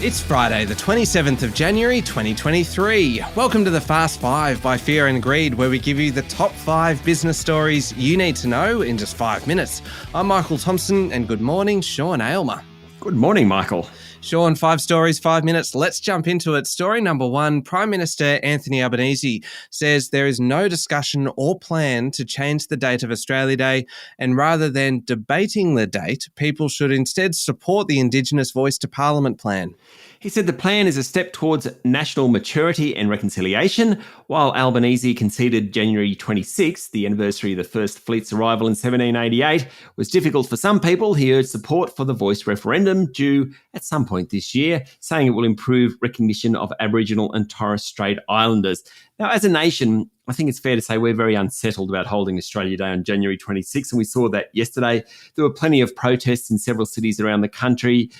It's Friday, the 27th of January, 2023. Welcome to the Fast Five by Fear and Greed, where we give you the top 5 business stories you need to know in just 5 minutes. I'm Michael Thompson, and good morning, Sean Aylmer. Good morning, Michael. Sean, 5 stories, 5 minutes. Let's jump into it. Story number 1, Prime Minister Anthony Albanese says there is no discussion or plan to change the date of Australia Day, and rather than debating the date, people should instead support the Indigenous Voice to Parliament plan. He said the plan is a step towards national maturity and reconciliation, while Albanese conceded January 26, the anniversary of the first fleet's arrival in 1788, was difficult for some people. He urged support for the Voice referendum due at some point this year, saying it will improve recognition of Aboriginal and Torres Strait Islanders. Now, as a nation, I think it's fair to say we're very unsettled about holding Australia Day on January 26, and we saw that yesterday. There were plenty of protests in several cities around the country.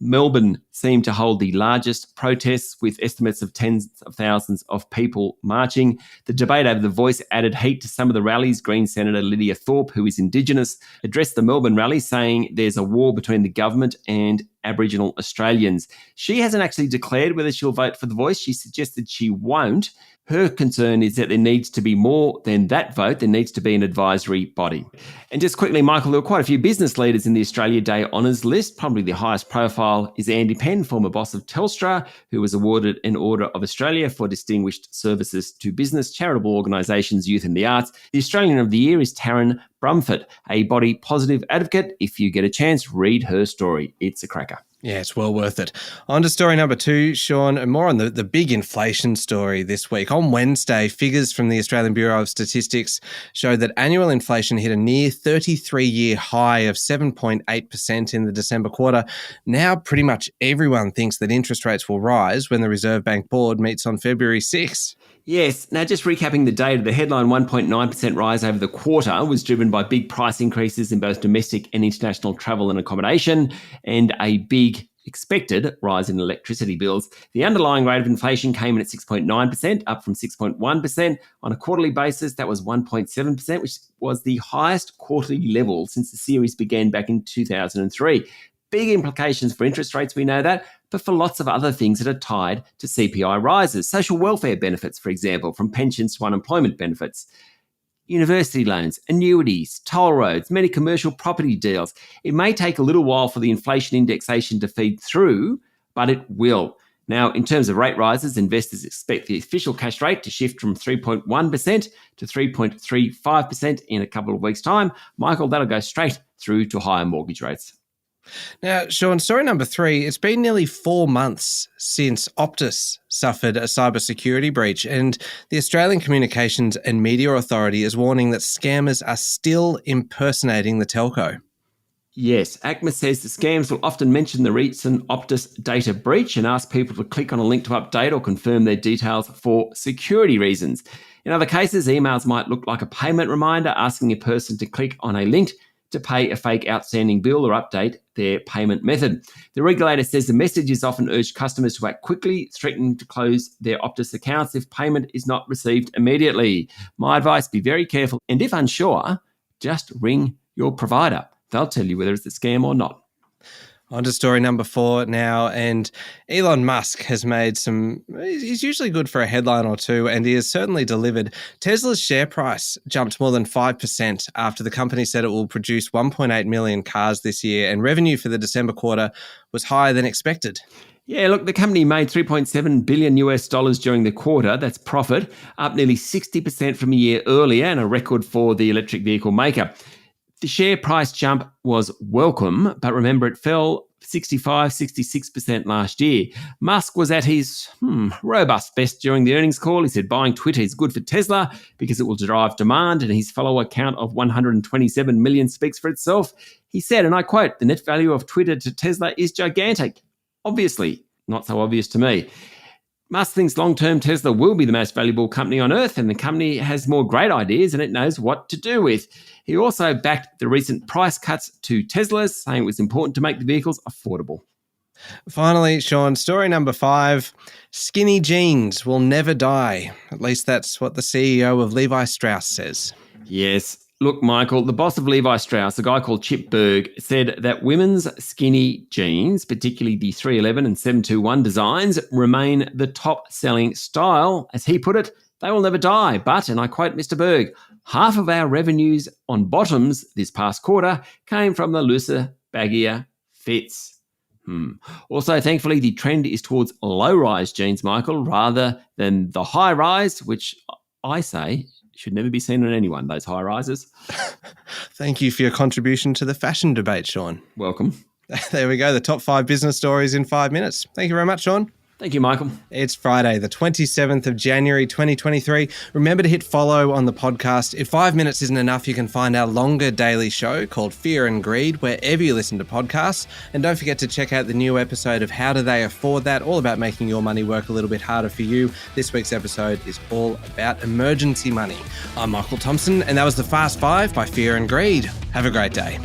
Melbourne seemed to hold the largest protests, with estimates of tens of thousands of people marching. The debate over the Voice added heat to some of the rallies. Green Senator Lydia Thorpe, who is Indigenous, addressed the Melbourne rally saying there's a war between the government and Aboriginal Australians. She hasn't actually declared whether she'll vote for the Voice. She suggested she won't. Her concern is that there needs to be more than that vote. There needs to be an advisory body. And just quickly, Michael, there were quite a few business leaders in the Australia Day honours list. Probably the highest profile is Andy Penn, former boss of Telstra, who was awarded an Order of Australia for distinguished services to business, charitable organisations, youth and the arts. The Australian of the Year is Taryn Brumford, a body positive advocate. If you get a chance, read her story. It's a cracker. Yeah, it's well worth it. On to story number 2, Sean, and more on the big inflation story this week. On Wednesday, figures from the Australian Bureau of Statistics showed that annual inflation hit a near 33-year high of 7.8% in the December quarter. Now, pretty much everyone thinks that interest rates will rise when the Reserve Bank Board meets on February 6. Yes. Now, just recapping the data, the headline 1.9% rise over the quarter was driven by big price increases in both domestic and international travel and accommodation, and a big expected rise in electricity bills. The underlying rate of inflation came in at 6.9%, up from 6.1%. On a quarterly basis, that was 1.7%, which was the highest quarterly level since the series began back in 2003. Big implications for interest rates, we know that, but for lots of other things that are tied to CPI rises. Social welfare benefits, for example, from pensions to unemployment benefits, university loans, annuities, toll roads, many commercial property deals. It may take a little while for the inflation indexation to feed through, but it will. Now, in terms of rate rises, investors expect the official cash rate to shift from 3.1% to 3.35% in a couple of weeks' time. Michael, that'll go straight through to higher mortgage rates. Now, Sean, story number 3, it's been nearly 4 months since Optus suffered a cybersecurity breach, and the Australian Communications and Media Authority is warning that scammers are still impersonating the telco. Yes, ACMA says the scams will often mention the recent Optus data breach and ask people to click on a link to update or confirm their details for security reasons. In other cases, emails might look like a payment reminder asking a person to click on a link to pay a fake outstanding bill or update their payment method. The regulator says the message is often urged customers to act quickly, threatening to close their Optus accounts if payment is not received immediately. My advice, be very careful, and if unsure, just ring your provider. They'll tell you whether it's a scam or not. On to story number 4 now, and Elon Musk has made he's usually good for a headline or two, and he has certainly delivered. Tesla's share price jumped more than 5% after the company said it will produce 1.8 million cars this year, and revenue for the December quarter was higher than expected. Yeah, look, the company made $3.7 billion during the quarter. That's profit, up nearly 60% from a year earlier, and a record for the electric vehicle maker. The share price jump was welcome, but remember it fell 65-66% last year. Musk was at his robust best during the earnings call. He said buying Twitter is good for Tesla because it will drive demand, and his follower count of 127 million speaks for itself. He said, and I quote, "The net value of Twitter to Tesla is gigantic." Obviously, not so obvious to me. Musk thinks long-term Tesla will be the most valuable company on earth, and the company has more great ideas and it knows what to do with. He also backed the recent price cuts to Teslas, saying it was important to make the vehicles affordable. Finally, Sean, story number 5, skinny jeans will never die. At least that's what the CEO of Levi Strauss says. Yes, Look, Michael, the boss of Levi Strauss, a guy called Chip Berg, said that women's skinny jeans, particularly the 311 and 721 designs, remain the top-selling style. As he put it, they will never die. But, and I quote Mr. Berg, half of our revenues on bottoms this past quarter came from the looser, baggier fits. Also, thankfully, the trend is towards low-rise jeans, Michael, rather than the high-rise, which I say should never be seen on anyone, those high rises. Thank you for your contribution to the fashion debate, Sean. Welcome. There we go, the top 5 business stories in 5 minutes. Thank you very much, Sean. Thank you, Michael. It's Friday, the 27th of January, 2023. Remember to hit follow on the podcast. If 5 minutes isn't enough, you can find our longer daily show called Fear and Greed wherever you listen to podcasts. And don't forget to check out the new episode of How Do They Afford That? All about making your money work a little bit harder for you. This week's episode is all about emergency money. I'm Michael Thompson, and that was the Fast 5 by Fear and Greed. Have a great day.